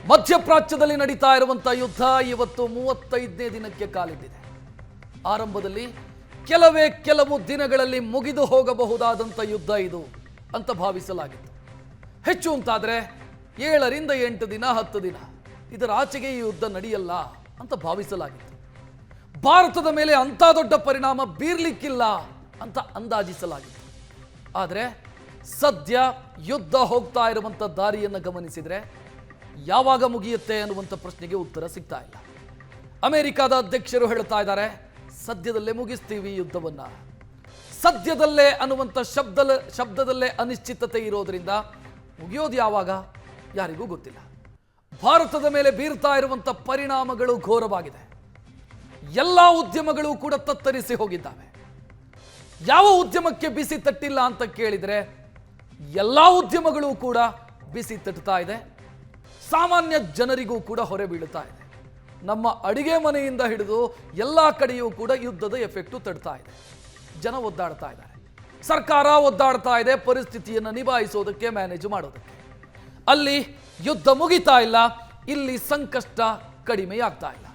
ಮಧ್ಯಪ್ರಾಚ್ಯದಲ್ಲಿ ನಡೀತಾ ಇರುವಂತಹ ಯುದ್ಧ ಇವತ್ತು 35ನೇ ದಿನಕ್ಕೆ ಕಾಲಿಟ್ಟಿದೆ. ಆರಂಭದಲ್ಲಿ ಕೆಲವು ದಿನಗಳಲ್ಲಿ ಮುಗಿದು ಹೋಗಬಹುದಾದಂಥ ಯುದ್ಧ ಇದು ಅಂತ ಭಾವಿಸಲಾಗಿತ್ತು. ಹೆಚ್ಚು ಅಂತಾದರೆ 7ರಿಂದ 8 ದಿನ 10 ದಿನ ಇದರ ಆಚೆಗೆ ಈ ಯುದ್ಧ ನಡೆಯಲ್ಲ ಅಂತ ಭಾವಿಸಲಾಗಿತ್ತು. ಭಾರತದ ಮೇಲೆ ಅಂಥ ದೊಡ್ಡ ಪರಿಣಾಮ ಬೀರ್ಲಿಕ್ಕಿಲ್ಲ ಅಂತ ಅಂದಾಜಿಸಲಾಗಿತ್ತು. ಆದರೆ ಸದ್ಯ ಯುದ್ಧ ಹೋಗ್ತಾ ಇರುವಂಥ ದಾರಿಯನ್ನು ಗಮನಿಸಿದರೆ ಯಾವಾಗ ಮುಗಿಯುತ್ತೆ ಅನ್ನುವಂಥ ಪ್ರಶ್ನೆಗೆ ಉತ್ತರ ಸಿಗ್ತಾ ಇಲ್ಲ. ಅಮೆರಿಕದ ಅಧ್ಯಕ್ಷರು ಹೇಳ್ತಾ ಇದ್ದಾರೆ, ಸದ್ಯದಲ್ಲೇ ಮುಗಿಸ್ತೀವಿ ಯುದ್ಧವನ್ನ. ಸದ್ಯದಲ್ಲೇ ಅನ್ನುವಂಥ ಶಬ್ದದಲ್ಲೇ ಅನಿಶ್ಚಿತತೆ ಇರೋದ್ರಿಂದ ಮುಗಿಯೋದು ಯಾವಾಗ ಯಾರಿಗೂ ಗೊತ್ತಿಲ್ಲ. ಭಾರತದ ಮೇಲೆ ಬೀರ್ತಾ ಇರುವಂಥ ಪರಿಣಾಮಗಳು ಘೋರವಾಗಿದೆ. ಎಲ್ಲ ಉದ್ಯಮಗಳು ಕೂಡ ತತ್ತರಿಸಿ ಹೋಗಿದ್ದಾವೆ. ಯಾವ ಉದ್ಯಮಕ್ಕೆ ಬಿಸಿ ತಟ್ಟಿಲ್ಲ ಅಂತ ಕೇಳಿದರೆ ಎಲ್ಲ ಉದ್ಯಮಗಳು ಕೂಡ ಬಿಸಿ ತಟ್ಟುತ್ತಾ ಇದೆ. ಸಾಮಾನ್ಯ ಜನರಿಗೂ ಕೂಡ ಹೊರೆ ಬೀಳುತ್ತಾ ಇದೆ. ನಮ್ಮ ಅಡಿಗೆ ಮನೆಯಿಂದ ಹಿಡಿದು ಎಲ್ಲ ಕಡೆಯೂ ಕೂಡ ಯುದ್ಧದ ಎಫೆಕ್ಟು ತಡ್ತಾ ಇದೆ. ಜನ ಒದ್ದಾಡ್ತಾ ಇದ್ದಾರೆ, ಸರ್ಕಾರ ಒದ್ದಾಡ್ತಾ ಇದೆ ಪರಿಸ್ಥಿತಿಯನ್ನು ನಿಭಾಯಿಸೋದಕ್ಕೆ, ಮ್ಯಾನೇಜ್ ಮಾಡೋದಕ್ಕೆ. ಅಲ್ಲಿ ಯುದ್ಧ ಮುಗಿತಾ ಇಲ್ಲ, ಇಲ್ಲಿ ಸಂಕಷ್ಟ ಕಡಿಮೆಯಾಗ್ತಾ ಇಲ್ಲ.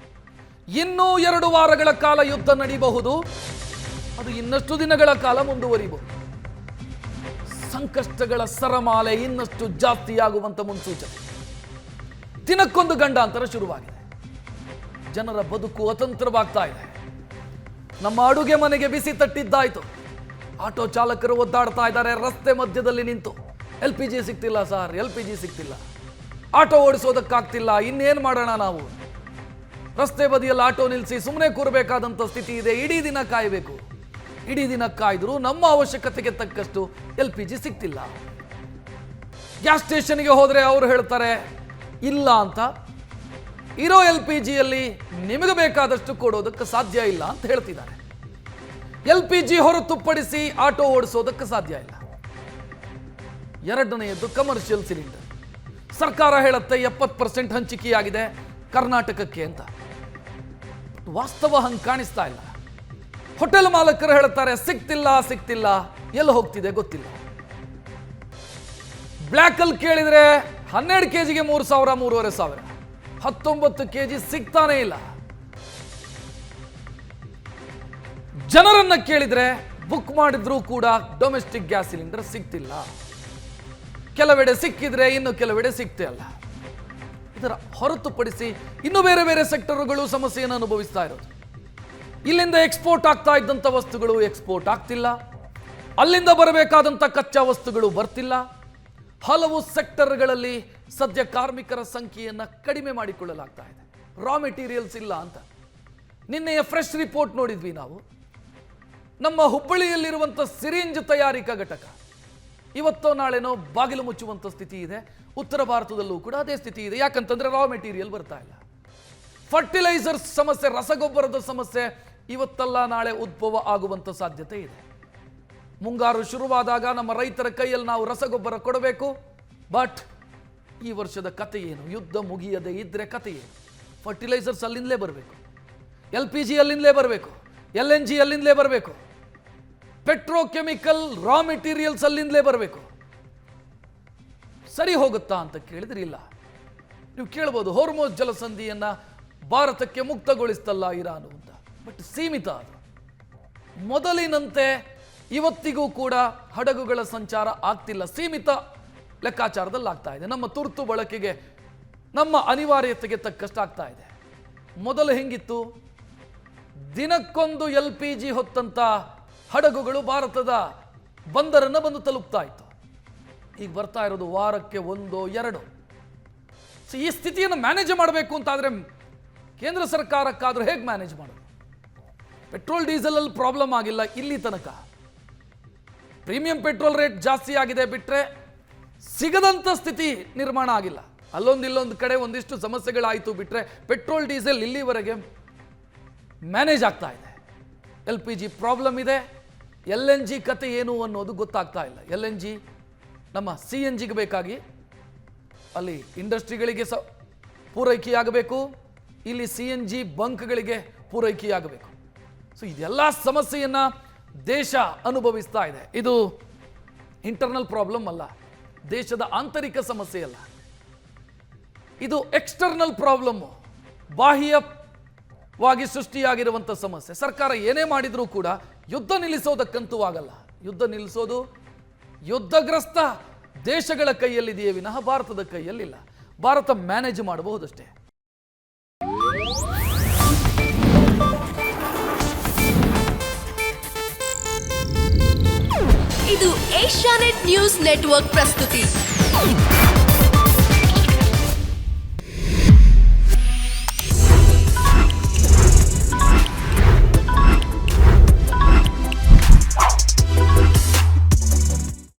ಇನ್ನೂ 2 ವಾರಗಳ ಕಾಲ ಯುದ್ಧ ನಡೀಬಹುದು, ಅದು ಇನ್ನಷ್ಟು ದಿನಗಳ ಕಾಲ ಮುಂದುವರಿಬಹುದು. ಸಂಕಷ್ಟಗಳ ಸರಮಾಲೆ ಇನ್ನಷ್ಟು ಜಾಸ್ತಿಯಾಗುವಂತ ಮುನ್ಸೂಚನೆ. ದಿನಕ್ಕೊಂದು ಗಂಡಾಂತರ ಶುರುವಾಗಿದೆ. ಜನರ ಬದುಕು ಅತಂತ್ರವಾಗ್ತಾ ಇದೆ. ನಮ್ಮ ಅಡುಗೆ ಮನೆಗೆ ಬಿಸಿ ತಟ್ಟಿದ್ದಾಯ್ತು. ಆಟೋ ಚಾಲಕರು ಒದ್ದಾಡ್ತಾ ಇದ್ದಾರೆ ರಸ್ತೆ ಮಧ್ಯದಲ್ಲಿ ನಿಂತು. LPG ಸಿಗ್ತಿಲ್ಲ ಸರ್, LPG ಸಿಗ್ತಿಲ್ಲ, ಆಟೋ ಓಡಿಸೋದಕ್ಕಾಗ್ತಿಲ್ಲ, ಇನ್ನೇನು ಮಾಡೋಣ ನಾವು? ರಸ್ತೆ ಬದಿಯಲ್ಲಿ ಆಟೋ ನಿಲ್ಲಿಸಿ ಸುಮ್ಮನೆ ಕೂರಬೇಕಾದಂಥ ಸ್ಥಿತಿ ಇದೆ. ಇಡೀ ದಿನ ಕಾಯಬೇಕು. ಇಡೀ ದಿನ ಕಾಯ್ದರೂ ನಮ್ಮ ಅವಶ್ಯಕತೆಗೆ ತಕ್ಕಷ್ಟು LPG ಸಿಗ್ತಿಲ್ಲ. ಗ್ಯಾಸ್ ಸ್ಟೇಷನ್ಗೆ ಹೋದರೆ ಅವರು ಹೇಳ್ತಾರೆ ಇಲ್ಲ ಅಂತ. ಇರೋ LPGಯಲ್ಲಿ ನಿಮಗೆ ಬೇಕಾದಷ್ಟು ಕೊಡೋದಕ್ಕೆ ಸಾಧ್ಯ ಇಲ್ಲ ಅಂತ ಹೇಳ್ತಿದ್ದಾರೆ. LPG ಹೊರತುಪಡಿಸಿ ಆಟೋ ಓಡಿಸೋದಕ್ಕೆ ಸಾಧ್ಯ ಇಲ್ಲ. ಎರಡನೆಯದ್ದು ಕಮರ್ಷಿಯಲ್ ಸಿಲಿಂಡರ್. ಸರ್ಕಾರ ಹೇಳುತ್ತೆ 70% ಹಂಚಿಕೆಯಾಗಿದೆ ಕರ್ನಾಟಕಕ್ಕೆ ಅಂತ. ವಾಸ್ತವ ಹಂಗೆ ಕಾಣಿಸ್ತಾ ಇಲ್ಲ. ಹೋಟೆಲ್ ಮಾಲಕರು ಹೇಳ್ತಾರೆ ಸಿಗ್ತಿಲ್ಲ, ಎಲ್ಲಿ ಹೋಗ್ತಿದೆ ಗೊತ್ತಿಲ್ಲ. ಬ್ಲ್ಯಾಕ್ ಅಲ್ಲಿ ಕೇಳಿದ್ರೆ 12 kgಗೆ 3,000, 3,500, 19 kg ಸಿಗ್ತಾನೆ ಇಲ್ಲ. ಜನರನ್ನ ಕೇಳಿದ್ರೆ ಬುಕ್ ಮಾಡಿದ್ರೂ ಕೂಡ ಡೊಮೆಸ್ಟಿಕ್ ಗ್ಯಾಸ್ ಸಿಲಿಂಡರ್ ಸಿಗ್ತಿಲ್ಲ. ಕೆಲವೆಡೆ ಸಿಕ್ಕಿದ್ರೆ ಇನ್ನು ಕೆಲವೆಡೆ ಸಿಗ್ತೇ ಅಲ್ಲ. ಇದರ ಹೊರತುಪಡಿಸಿ ಇನ್ನು ಬೇರೆ ಸೆಕ್ಟರ್ಗಳು ಸಮಸ್ಯೆಯನ್ನು ಅನುಭವಿಸ್ತಾ ಇರೋದು. ಇಲ್ಲಿಂದ ಎಕ್ಸ್ಪೋರ್ಟ್ ಆಗ್ತಾ ಇದ್ದಂಥ ವಸ್ತುಗಳು ಎಕ್ಸ್ಪೋರ್ಟ್ ಆಗ್ತಿಲ್ಲ. ಅಲ್ಲಿಂದ ಬರಬೇಕಾದಂಥ ಕಚ್ಚಾ ವಸ್ತುಗಳು ಬರ್ತಿಲ್ಲ. ಹಲವು ಸೆಕ್ಟರ್ಗಳಲ್ಲಿ ಸದ್ಯ ಕಾರ್ಮಿಕರ ಸಂಖ್ಯೆಯನ್ನು ಕಡಿಮೆ ಮಾಡಿಕೊಳ್ಳಲಾಗ್ತಾ ಇದೆ. ರಾ ಮೆಟೀರಿಯಲ್ಸ್ ಇಲ್ಲ ಅಂತ ನಿನ್ನೆಯ ಫ್ರೆಶ್ ರಿಪೋರ್ಟ್ ನೋಡಿದ್ವಿ ನಾವು. ನಮ್ಮ ಹುಬ್ಬಳ್ಳಿಯಲ್ಲಿರುವಂಥ ಸಿರಿಂಜ್ ತಯಾರಿಕಾ ಘಟಕ ಇವತ್ತೋ ನಾಳೆನೋ ಬಾಗಿಲು ಮುಚ್ಚುವಂಥ ಸ್ಥಿತಿ ಇದೆ. ಉತ್ತರ ಭಾರತದಲ್ಲೂ ಕೂಡ ಅದೇ ಸ್ಥಿತಿ ಇದೆ. ಯಾಕಂತಂದ್ರೆ ರಾ ಮೆಟೀರಿಯಲ್ ಬರ್ತಾ ಇಲ್ಲ. ಫರ್ಟಿಲೈಸರ್ಸ್ ಸಮಸ್ಯೆ, ರಸಗೊಬ್ಬರದ ಸಮಸ್ಯೆ ಇವತ್ತಲ್ಲ ನಾಳೆ ಉದ್ಭವ ಆಗುವಂಥ ಸಾಧ್ಯತೆ ಇದೆ. ಮುಂಗಾರು ಶುರುವಾದಾಗ ನಮ್ಮ ರೈತರ ಕೈಯಲ್ಲಿ ನಾವು ರಸಗೊಬ್ಬರ ಕೊಡಬೇಕು. ಬಟ್ ಈ ವರ್ಷದ ಕತೆ ಏನು? ಯುದ್ಧ ಮುಗಿಯದೇ ಇದ್ರೆ ಕತೆ ಏನು? ಫರ್ಟಿಲೈಸರ್ಸ್ ಅಲ್ಲಿಂದಲೇ ಬರಬೇಕು, LPG ಅಲ್ಲಿಂದಲೇ ಬರಬೇಕು, LNG ಅಲ್ಲಿಂದಲೇ ಬರಬೇಕು, ಪೆಟ್ರೋಕೆಮಿಕಲ್ ರಾ ಮೆಟೀರಿಯಲ್ಸ್ ಅಲ್ಲಿಂದಲೇ ಬರಬೇಕು. ಸರಿ ಹೋಗುತ್ತಾ ಅಂತ ಕೇಳಿದ್ರೆ ಇಲ್ಲ. ನೀವು ಕೇಳ್ಬೋದು ಹೋರ್ಮೋಸ್ ಜಲಸಂಧಿಯನ್ನ ಭಾರತಕ್ಕೆ ಮುಕ್ತಗೊಳಿಸ್ತಲ್ಲ ಇರಾನು ಅಂತ. ಬಟ್ ಸೀಮಿತ ಅದು. ಮೊದಲಿನಂತೆ ಇವತ್ತಿಗೂ ಕೂಡ ಹಡಗುಗಳ ಸಂಚಾರ ಆಗ್ತಿಲ್ಲ. ಸೀಮಿತ ಲೆಕ್ಕಾಚಾರದಲ್ಲಿ ಆಗ್ತಾ ಇದೆ. ನಮ್ಮ ತುರ್ತು ಬಳಕೆಗೆ, ನಮ್ಮ ಅನಿವಾರ್ಯತೆಗೆ ತಕ್ಕಷ್ಟು ಆಗ್ತಾ ಇದೆ. ಮೊದಲು ಹೆಂಗಿತ್ತು? ದಿನಕ್ಕೊಂದು LPG ಹೊತ್ತಂತ ಹಡಗುಗಳು ಭಾರತದ ಬಂದರನ್ನು ಬಂದು ತಲುಪ್ತಾ ಇತ್ತು. ಈಗ ಬರ್ತಾ ಇರೋದು ವಾರಕ್ಕೆ 1, 2. ಈ ಸ್ಥಿತಿಯನ್ನು ಮ್ಯಾನೇಜ್ ಮಾಡಬೇಕು ಅಂತಾದರೆ ಕೇಂದ್ರ ಸರ್ಕಾರಕ್ಕಾದ್ರೂ ಹೇಗೆ ಮ್ಯಾನೇಜ್ ಮಾಡೋದು? ಪೆಟ್ರೋಲ್ ಡೀಸೆಲ್ ಅಲ್ಲಿ ಪ್ರಾಬ್ಲಮ್ ಆಗಿಲ್ಲ ಇಲ್ಲಿ ತನಕ. ಪ್ರೀಮಿಯಂ ಪೆಟ್ರೋಲ್ ರೇಟ್ ಜಾಸ್ತಿ ಆಗಿದೆ ಬಿಟ್ರೆ ಸಿಗದಂಥ ಸ್ಥಿತಿ ನಿರ್ಮಾಣ ಆಗಿಲ್ಲ. ಇಲ್ಲೊಂದು ಕಡೆ ಒಂದಿಷ್ಟು ಸಮಸ್ಯೆಗಳಾಯಿತು ಬಿಟ್ರೆ ಪೆಟ್ರೋಲ್ ಡೀಸೆಲ್ ಇಲ್ಲಿವರೆಗೆ ಮ್ಯಾನೇಜ್ ಆಗ್ತಾ ಇದೆ. LPG ಪ್ರಾಬ್ಲಮ್ ಇದೆ. LNG ಕತೆ ಏನು ಅನ್ನೋದು ಗೊತ್ತಾಗ್ತಾ ಇಲ್ಲ. LNG ನಮ್ಮ CNGಗೆ ಬೇಕಾಗಿ ಅಲ್ಲಿ ಇಂಡಸ್ಟ್ರಿಗಳಿಗೆ ಪೂರೈಕೆಯಾಗಬೇಕು, ಇಲ್ಲಿ CNG ಬಂಕ್ಗಳಿಗೆ ಪೂರೈಕೆಯಾಗಬೇಕು. ಸೊ ಇದೆಲ್ಲ ಸಮಸ್ಯೆಯನ್ನು ದೇಶ ಅನುಭವಿಸ್ತಾ ಇದೆ. ಇದು ಇಂಟರ್ನಲ್ ಪ್ರಾಬ್ಲಮ್ ಅಲ್ಲ, ದೇಶದ ಆಂತರಿಕ ಸಮಸ್ಯೆ ಅಲ್ಲ. ಇದು ಎಕ್ಸ್ಟರ್ನಲ್ ಪ್ರಾಬ್ಲಮ್ಮು, ಬಾಹ್ಯವಾಗಿ ಸೃಷ್ಟಿಯಾಗಿರುವಂಥ ಸಮಸ್ಯೆ. ಸರ್ಕಾರ ಏನೇ ಮಾಡಿದರೂ ಕೂಡ ಯುದ್ಧ ನಿಲ್ಲಿಸೋದಕ್ಕಂತೂ ಆಗಲ್ಲ. ಯುದ್ಧ ನಿಲ್ಲಿಸೋದು ಯುದ್ಧಗ್ರಸ್ತ ದೇಶಗಳ ಕೈಯಲ್ಲಿದೆಯೇ ವಿನಃ ಭಾರತದ ಕೈಯಲ್ಲಿಲ್ಲ. ಭಾರತ ಮ್ಯಾನೇಜ್ ಮಾಡಬಹುದಷ್ಟೇ. ಇದು ಏಷ್ಯಾನೆಟ್ ನ್ಯೂಸ್ ನೆಟ್ವರ್ಕ್ ಪ್ರಸ್ತುತಿ.